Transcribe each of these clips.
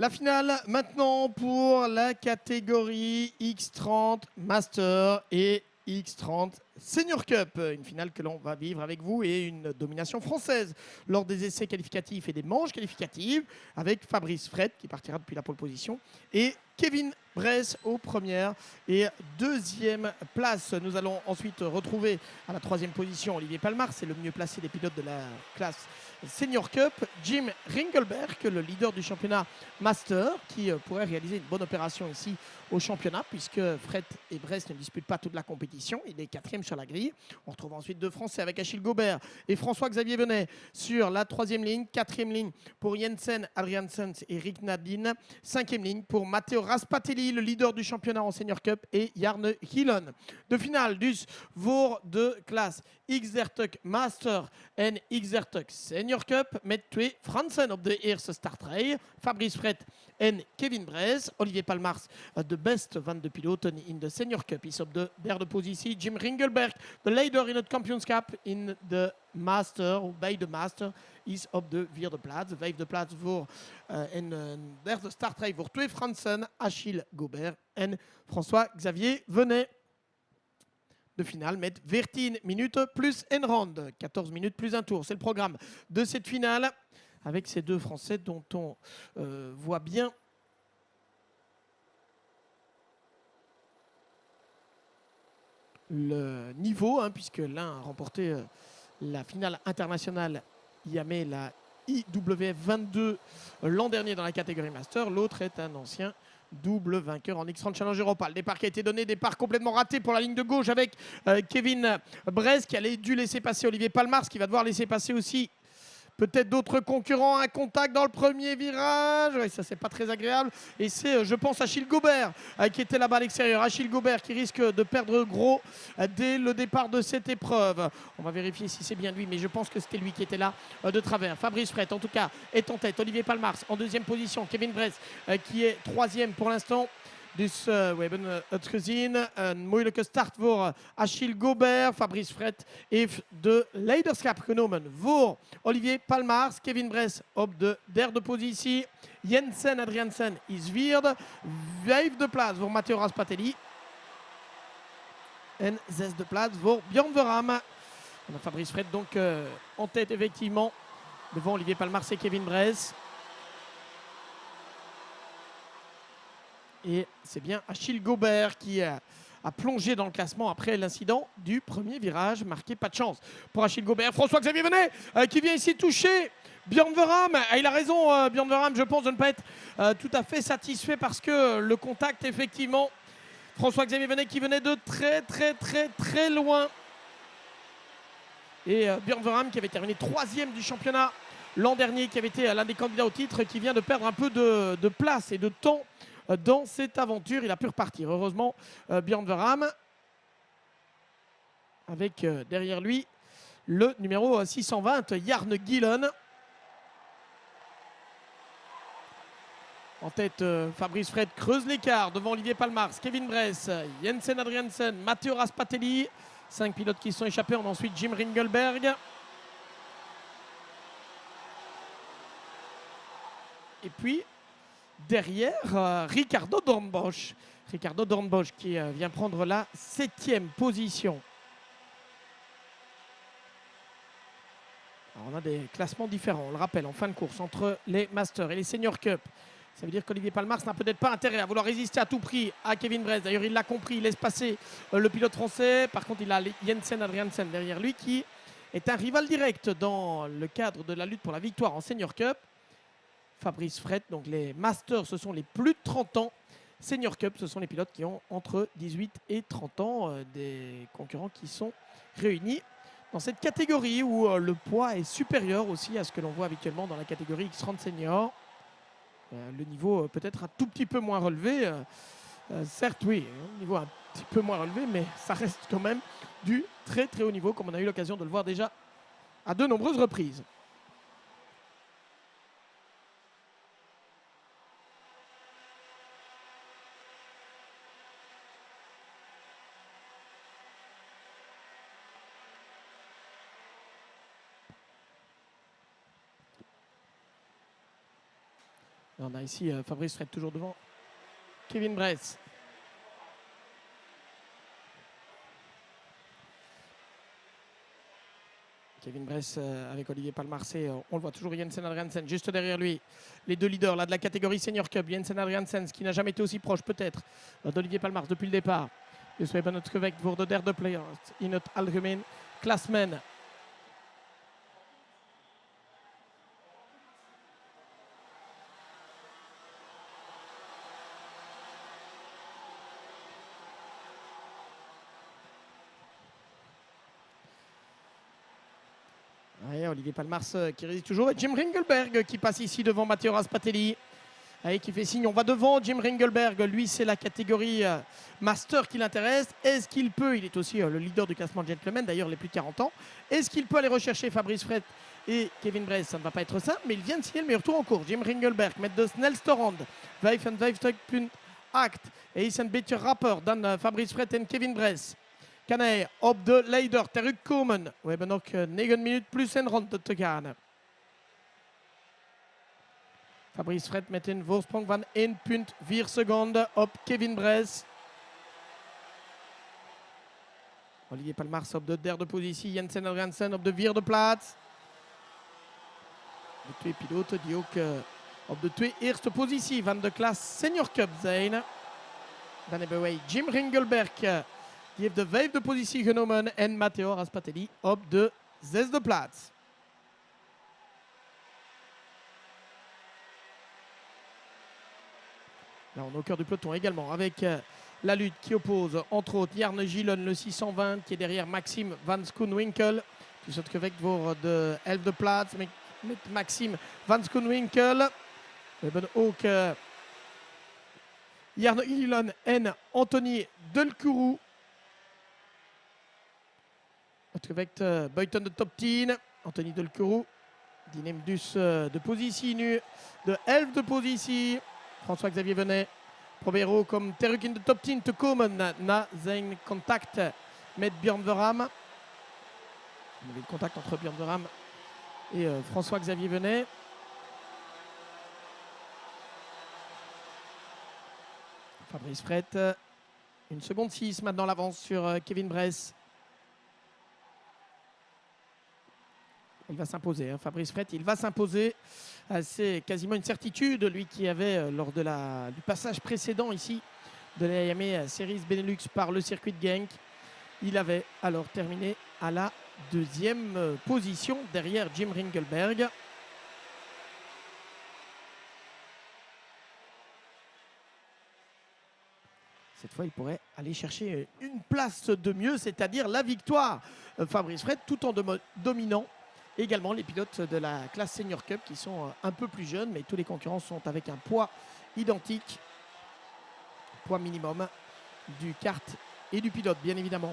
La finale maintenant pour la catégorie X30 Master et X30 Senior Cup. Une finale que l'on va vivre avec vous et une domination française lors des essais qualificatifs et des manches qualificatives avec Fabrice Fred qui partira depuis la pole position et Kevin Bress aux premières et deuxième place. Nous allons ensuite retrouver à la troisième position Olivier Palmar, c'est le mieux placé des pilotes de la classe Senior Cup, Jim Ringelberg, le leader du championnat Master, qui pourrait réaliser une bonne opération ici au championnat, puisque Fred et Bress ne disputent pas toute la compétition. Il est quatrième sur la grille. On retrouve ensuite deux Français avec Achille Gobert et François-Xavier Venet sur la troisième ligne. Quatrième ligne pour Jensen Adriansen et Rick Nadine. Cinquième ligne pour Matteo Raspatelli, le leader du championnat en Senior Cup, et Jarne Hillen. De finale, dus voor de classe XRTUC Master en XRTUC Senior Cup met twee Fransen op de eerste startrij. Fabrice Fred en Kevin Bress. Olivier Palmars, de beste van de piloten in de Senior Cup, is op de derde positie. Jim Ringelberg, de leider in het kampioenschap in de Master, of bij de Master, is op de vierde plaats. De vijfde plaats voor en derde startrij voor twee Fransen, Achille Gobert en François-Xavier Venet. De finale met 14 minutes plus une ronde, 14 minutes plus un tour. C'est le programme de cette finale avec ces deux Français dont on voit bien le niveau, puisque l'un a remporté la finale internationale IAME, la IWF 22 l'an dernier dans la catégorie Master. L'autre est un ancien double vainqueur en X30 Challenge Europa. Le départ qui a été donné, départ complètement raté pour la ligne de gauche avec Kevin Bress qui a dû laisser passer Olivier Palmars, qui va devoir laisser passer aussi peut-être d'autres concurrents. Un contact dans le premier virage, ouais, ça c'est pas très agréable. Et c'est, je pense, Achille Gobert qui était là-bas à l'extérieur. Achille Gobert qui risque de perdre gros dès le départ de cette épreuve. On va vérifier si c'est bien lui, mais je pense que c'était lui qui était là de travers. Fabrice Fred, en tout cas, est en tête. Olivier Palmars en deuxième position. Kevin Bress qui est troisième pour l'instant. Dus we hebben het gezien. Een moeilijke start voor Achille Gobert. Fabrice Fred heeft de leiderschap genomen voor Olivier Palmars. Kevin Bress op de derde positie. Jensen Adriansen is vierde. Vijfde plaats voor Matteo Raspatelli. En zesde plaats voor Björn Verham. On a Fabrice Fred donc en tête effectivement devant Olivier Palmars et Kevin Bress. Et c'est bien Achille Gobert qui a plongé dans le classement après l'incident du premier virage. Marqué, pas de chance pour Achille Gobert. François-Xavier Venet qui vient ici toucher Björn Verham. Il a raison, Björn Verham, je pense, de ne pas être tout à fait satisfait parce que le contact, effectivement, François-Xavier Venet qui venait de très loin. Et Björn Verham qui avait terminé troisième du championnat l'an dernier, qui avait été l'un des candidats au titre, qui vient de perdre un peu de place et de temps dans cette aventure. Il a pu repartir. Heureusement, Björn Verham, avec derrière lui le numéro 620, Jarne Hillen. En tête, Fabrice Fred creuse l'écart devant Olivier Palmars, Kevin Bress, Jensen Adriansen, Matteo Raspatelli. 5 pilotes qui se sont échappés. On a ensuite Jim Ringelberg. Et puis, derrière, Ricardo Dornbosch. Ricardo Dornbosch qui vient prendre la 7e position. Alors on a des classements différents, on le rappelle, en fin de course, entre les Masters et les Senior Cup. Ça veut dire qu'Olivier Palmars n'a peut-être pas intérêt à vouloir résister à tout prix à Kevin Bress. D'ailleurs, il l'a compris, il laisse passer le pilote français. Par contre, il a Jensen Adriansen derrière lui qui est un rival direct dans le cadre de la lutte pour la victoire en Senior Cup. Fabrice Fred, donc les Masters, ce sont les plus de 30 ans. Senior Cup, ce sont les pilotes qui ont entre 18 et 30 ans. Des concurrents qui sont réunis dans cette catégorie où le poids est supérieur aussi à ce que l'on voit habituellement dans la catégorie X30 Senior. Le niveau peut-être un tout petit peu moins relevé. Certes, oui, un niveau un petit peu moins relevé, mais ça reste quand même du très haut niveau, comme on a eu l'occasion de le voir déjà à de nombreuses reprises. On a ici Fabrice Fred toujours devant Kevin Bress. Kevin Bress avec Olivier Palmarcé, on le voit toujours, Jensen Adriansen juste derrière lui. Les deux leaders là, de la catégorie Senior Cup, Jensen Adriansen qui n'a jamais été aussi proche peut-être d'Olivier Palmars depuis le départ. Dus we hebben het gewekt voor de derde player in het algemeen klassement. Ouais, Olivier Palmars qui résiste toujours. Et Jim Ringelberg qui passe ici devant Matteo Raspatelli. Et qui fait signe, on va devant Jim Ringelberg. Lui, c'est la catégorie Master qui l'intéresse. Est-ce qu'il peut, il est aussi le leader du classement Gentleman, d'ailleurs les plus de 40 ans. Est-ce qu'il peut aller rechercher Fabrice Fred et Kevin Bress? Ça ne va pas être simple, mais il vient de signer le meilleur tour en cours. Jim Ringelberg met de snelste ronde. 55,8. Et is een beetje rapper dan Fabrice Fred en Kevin Bress. Kan hij op de leider terugkomen? We hebben nog 9 minuten plus een ronde te gaan. Fabrice Fred met een voorsprong van 1,4 seconden op Kevin Bress. Olivier Palmars op de derde positie. Jensen Adriansen op de vierde plaats. De twee piloten die ook op de twee eerste positie van de klas Senior Cup zijn. Dan hebben wij Jim Ringelberg. Die heeft de vijfde positie genomen. En Matteo Raspatelli op de zesde plaats. Là, on est au cœur du peloton également avec la lutte qui oppose entre autres Jarne Gillen, le 620, qui est derrière Maxime Van Schoonwinkel. Die zit gewekt voor de 11e plaats met Maxime Van Schoonwinkel. We hebben ook Jarne Gillen en Anthony Delcourou. Het gewekt buiten de top 10. Anthony Delcourou, die neemt dus de positie nu. De 11e positie. François-Xavier Venet probeert ook om terug in de top 10 te komen na zijn contact met Björn Verham. Le contact entre Björn Verham et François-Xavier Venet. Fabrice Fred, une seconde 6 maintenant l'avance sur Kevin Bress. Il va s'imposer, hein. Fabrice Fred, il va s'imposer. C'est quasiment une certitude, lui qui avait, lors de du passage précédent ici, de la Yamaha Series Benelux par le circuit de Genk, il avait alors terminé à la deuxième position derrière Jim Ringelberg. Cette fois, il pourrait aller chercher une place de mieux, c'est-à-dire la victoire. Fabrice Fred, tout en dominant également les pilotes de la classe Senior Cup qui sont un peu plus jeunes, mais tous les concurrents sont avec un poids identique, poids minimum du kart et du pilote, bien évidemment.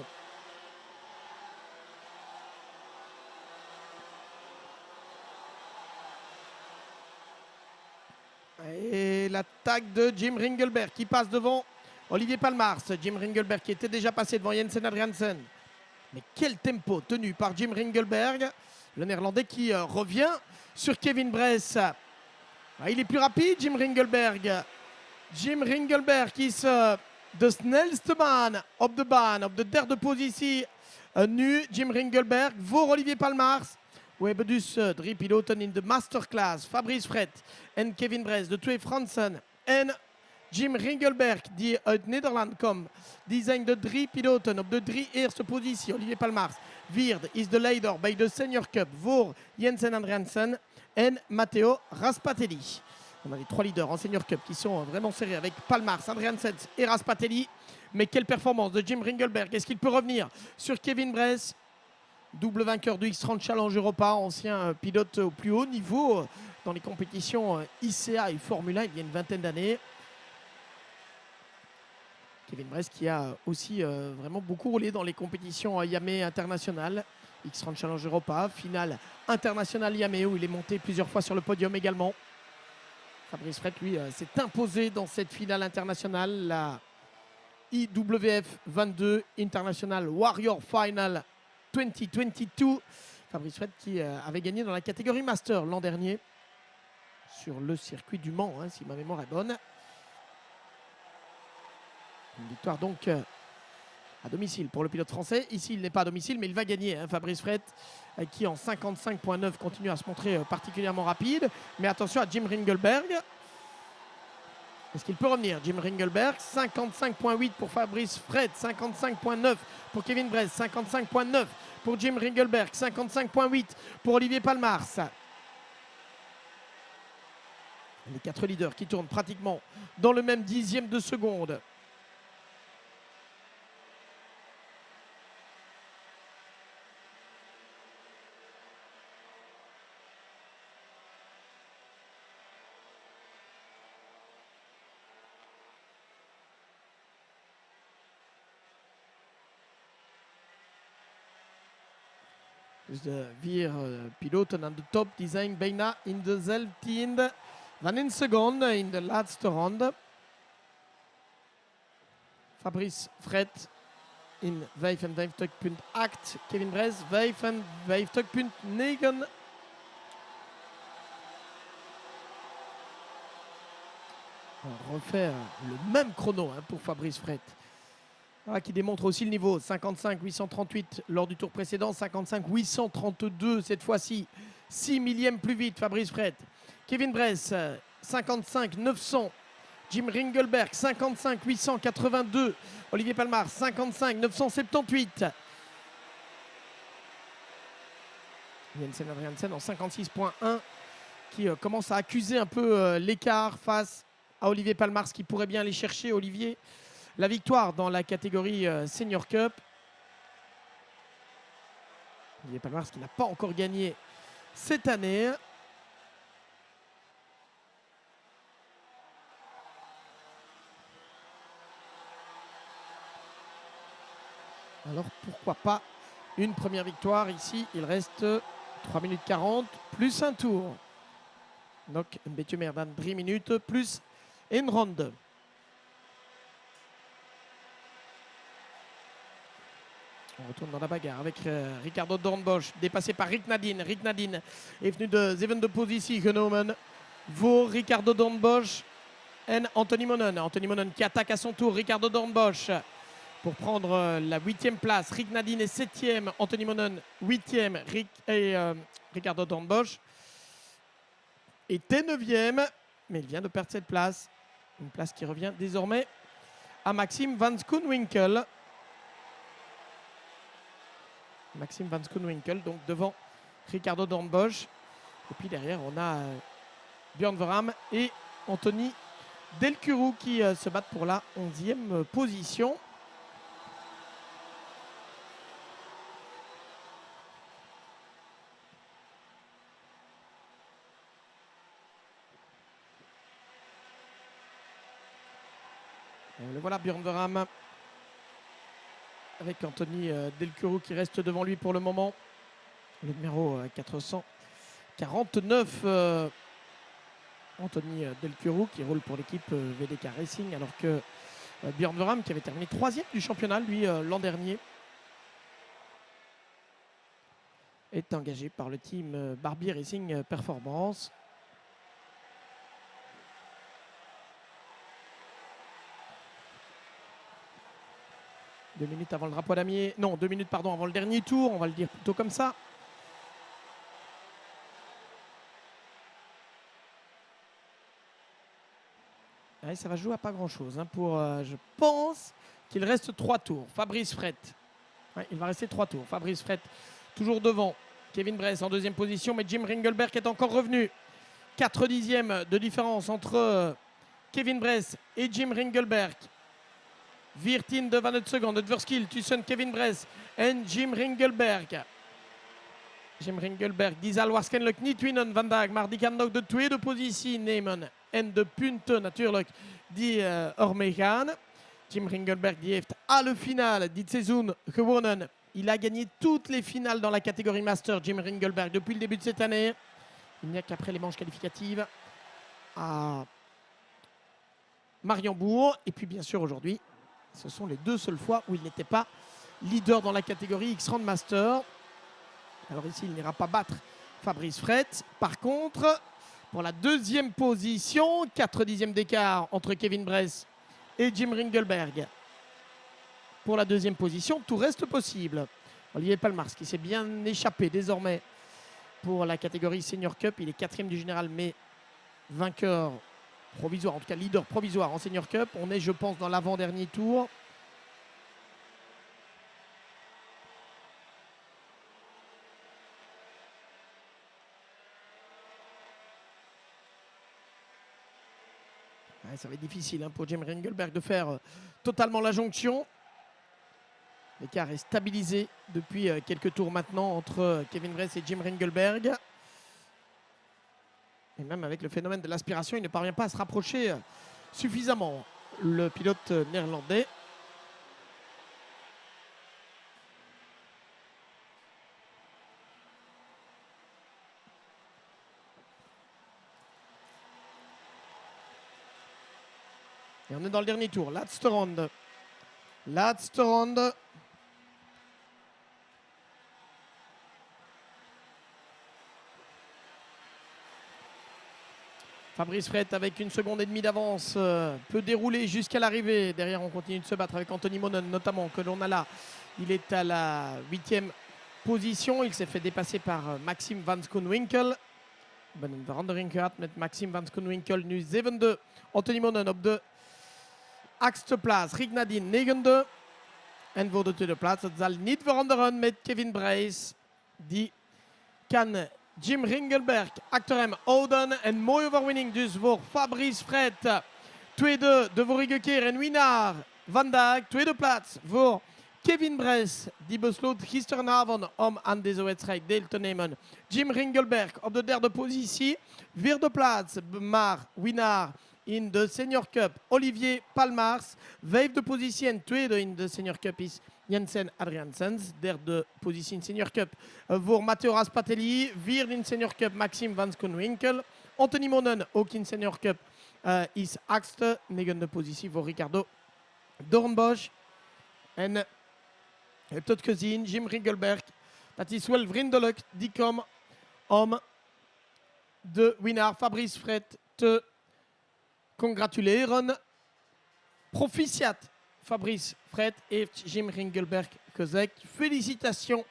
Et l'attaque de Jim Ringelberg qui passe devant Olivier Palmars. Jim Ringelberg qui était déjà passé devant Jensen Adriansen. Mais quel tempo tenu par Jim Ringelberg. Le néerlandais qui revient sur Kevin Bress. Il est plus rapide, Jim Ringelberg. Jim Ringelberg qui is de snelste man op de derde positie. Nu Jim Ringelberg voor Olivier Palmars. We hebben dus 3 piloten in de masterclass. Fabrice Fred en Kevin Bress, de 2 Fransen. En Jim Ringelberg, die uit Nederland komt. Die zijn de 3 piloten op de 3 eerste positie. Olivier Palmars vierde is de leider bij de Senior Cup voor Jensen Adriansen en Matteo Raspatelli. On a les 3 leaders en Senior Cup qui sont vraiment serrés avec Palmars, Adriansen et Raspatelli. Mais quelle performance de Jim Ringelberg. Est-ce qu'il peut revenir sur Kevin Bress? Double vainqueur du X30 Challenge Europa, ancien pilote au plus haut niveau dans les compétitions ICA et Formule 1 il y a une vingtaine d'années. Kevin Bress qui a aussi vraiment beaucoup roulé dans les compétitions Yamaha internationales. X30 Challenge Europa, finale internationale Yamaha où il est monté plusieurs fois sur le podium également. Fabrice Fred, lui, s'est imposé dans cette finale internationale, la IWF 22 International Warrior Final 2022. Fabrice Fred qui avait gagné dans la catégorie Master l'an dernier sur le circuit du Mans, si ma mémoire est bonne. Une victoire donc à domicile pour le pilote français. Ici, il n'est pas à domicile, mais il va gagner. Fabrice Fret, qui en 55.9 continue à se montrer particulièrement rapide. Mais attention à Jim Ringelberg. Est-ce qu'il peut revenir? Jim Ringelberg, 55.8 pour Fabrice Fret, 55.9 pour Kevin Bress, 55.9 pour Jim Ringelberg, 55.8 pour Olivier Palmars. Les 4 leaders qui tournent pratiquement dans le même dixième de seconde. Dus de 4 piloten aan de top die zijn bijna in de 17e van een seconde in de laatste ronde. Fabrice Fret in 55.8, Kevin Bress 55.9. On va refaire le même chrono pour Fabrice Fret. Voilà, qui démontre aussi le niveau. 55.838 lors du tour précédent, 55.832 cette fois-ci. 6 millièmes plus vite, Fabrice Fret. Kevin Bress, 55.900. Jim Ringelberg, 55.882. Olivier Palmars, 55.978. Jensen Adriansen en 56.1 qui commence à accuser un peu l'écart face à Olivier Palmars qui pourrait bien aller chercher, Olivier, la victoire dans la catégorie Senior Cup. Olivier Palmars qui n'a pas encore gagné cette année. Alors pourquoi pas une première victoire ici. Il reste 3 minutes 40 plus un tour. Donc un beetje meer dan 3 minutes plus une ronde. On retourne dans la bagarre avec Ricardo Dornbosch, dépassé par Rick Nadine. Rick Nadine est venu de zevende positie genomen voor Ricardo Dornbosch et Anthony Monen. Anthony Monen qui attaque à son tour Ricardo Dornbosch pour prendre la 8e place. Rick Nadine est 7e, Anthony Monen 8e, Ricardo Dornbosch était 9e, mais il vient de perdre cette place. Une place qui revient désormais à Maxime Van Schoonwinkel. Maxime Van Schoonwinkel, donc devant Ricardo Dornbosch. Et puis derrière, on a Björn Verham et Anthony Delcurou qui se battent pour la 11e position. Le voilà, Björn Verham, avec Anthony Delcurou qui reste devant lui pour le moment. Le numéro 449, Anthony Delcurou qui roule pour l'équipe VDK Racing, alors que Björn Verham, qui avait terminé 3e du championnat, lui, l'an dernier, est engagé par le team Barbier Racing Performance. Deux minutes avant le drapeau damier. Non, 2 minutes, pardon, avant le dernier tour. On va le dire plutôt comme ça. Allez, ça va jouer à pas grand-chose. Pour, je pense qu'il reste 3 tours. Fabrice Fret. Ouais, il va rester 3 tours. Fabrice Fret, toujours devant. Kevin Bress en 2e position, mais Jim Ringelberg est encore revenu. 4 dixièmes de différence entre Kevin Bress et Jim Ringelberg. 14 de 20 seconden. Het verschil tussen Kevin Bress en Jim Ringelberg. Jim Ringelberg die zal waarschijnlijk niet winnen vandaag, maar die kan nog de 2e positie nemen. En de punten natuurlijk die ermee gaan. Jim Ringelberg die heeft alle finales dit seizoen gewonnen. Il a gagné toutes les finales dans la catégorie Master, Jim Ringelberg, depuis le début de cette année. Il n'y a qu'après les manches qualificatives à Mariembourg. Et puis bien sûr aujourd'hui, ce sont les 2 seules fois où il n'était pas leader dans la catégorie X-Round Master. Alors ici, il n'ira pas battre Fabrice Fret. Par contre, pour la deuxième position. 4 dixièmes d'écart entre Kevin Bress et Jim Ringelberg. Pour la deuxième position, tout reste possible. Olivier Palmars qui s'est bien échappé désormais pour la catégorie Senior Cup. Il est 4e du général, mais vainqueur provisoire, en tout cas leader provisoire en Senior Cup. On est, je pense, dans l'avant-dernier tour. Ouais, ça va être difficile pour Jim Ringelberg de faire totalement la jonction. L'écart est stabilisé depuis quelques tours maintenant entre Kevin Bress et Jim Ringelberg. Et même avec le phénomène de l'aspiration, il ne parvient pas à se rapprocher suffisamment. Le pilote néerlandais. Et on est dans le dernier tour. Laatste ronde. Laatste ronde. Fabrice Fret avec 1 seconde et demie d'avance peut dérouler jusqu'à l'arrivée. Derrière, on continue de se battre avec Anthony Monon notamment, que l'on a là. Il est à la 8e position. Il s'est fait dépasser par Maxime Van Schoonwinkel. Ben verandering gehad met Maxime Van Schoonwinkel. Nu 7e. Anthony Monon op de 8e plaats. Rick Nadine 9e. En voor de tweede plaats. Het zal niet veranderen met Kevin Bress. Die kan Jim Ringelberg achter hem houden. En mooie overwinning dus voor Fabrice Fret. Tweede de vorige keer en winnaar vandaag. Tweede plaats voor Kevin Bress. Die besloot gisteravond om aan deze wedstrijd deel te nemen. Jim Ringelberg op de 3e positie. 4e plaats, maar winnaar in de Senior Cup. Olivier Palmars. 5e positie en tweede in de Senior Cup is Jensen Adriaansens. 3e positie in Senior Cup voor Matteo Raspatelli. 4e in Senior Cup Maxime Van Schoonwinkel. Anthony Monon ook in Senior Cup is 8e. 9e positie voor Ricardo Doornbosch. En je hebt het gezien, Jim Ringelberg. Dat is wel vriendelijk. Die komt om de winnaar Fabrice Fret te congratuleren. Proficiat, Fabrice Fret heeft Jim Ringelberg gezegd. Félicitations,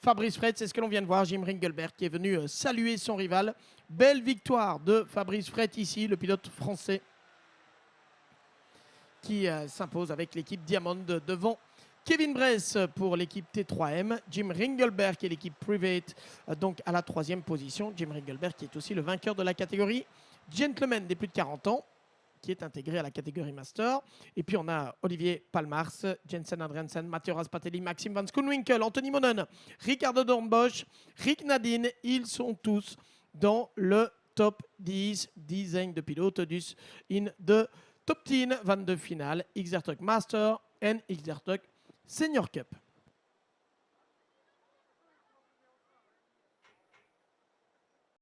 Fabrice Fret. C'est ce que l'on vient de voir. Jim Ringelberg qui est venu saluer son rival. Belle victoire de Fabrice Fret ici, le pilote français qui s'impose avec l'équipe Diamond devant Kevin Bress pour l'équipe T3M. Jim Ringelberg et l'équipe Private donc à la 3e position. Jim Ringelberg qui est aussi le vainqueur de la catégorie Gentleman des plus de 40 ans, qui est intégré à la catégorie Master. Et puis on a Olivier Palmars, Jensen Adriaansens, Matteo Raspatelli, Maxime Van Schoonwinkel, Anthony Monon, Ricardo Doornbosch, Rick Nadine. Ils sont tous dans le top 10 design de pilotes dus in de top 10 van de finale XR Truck Master en XR Truck Senior Cup.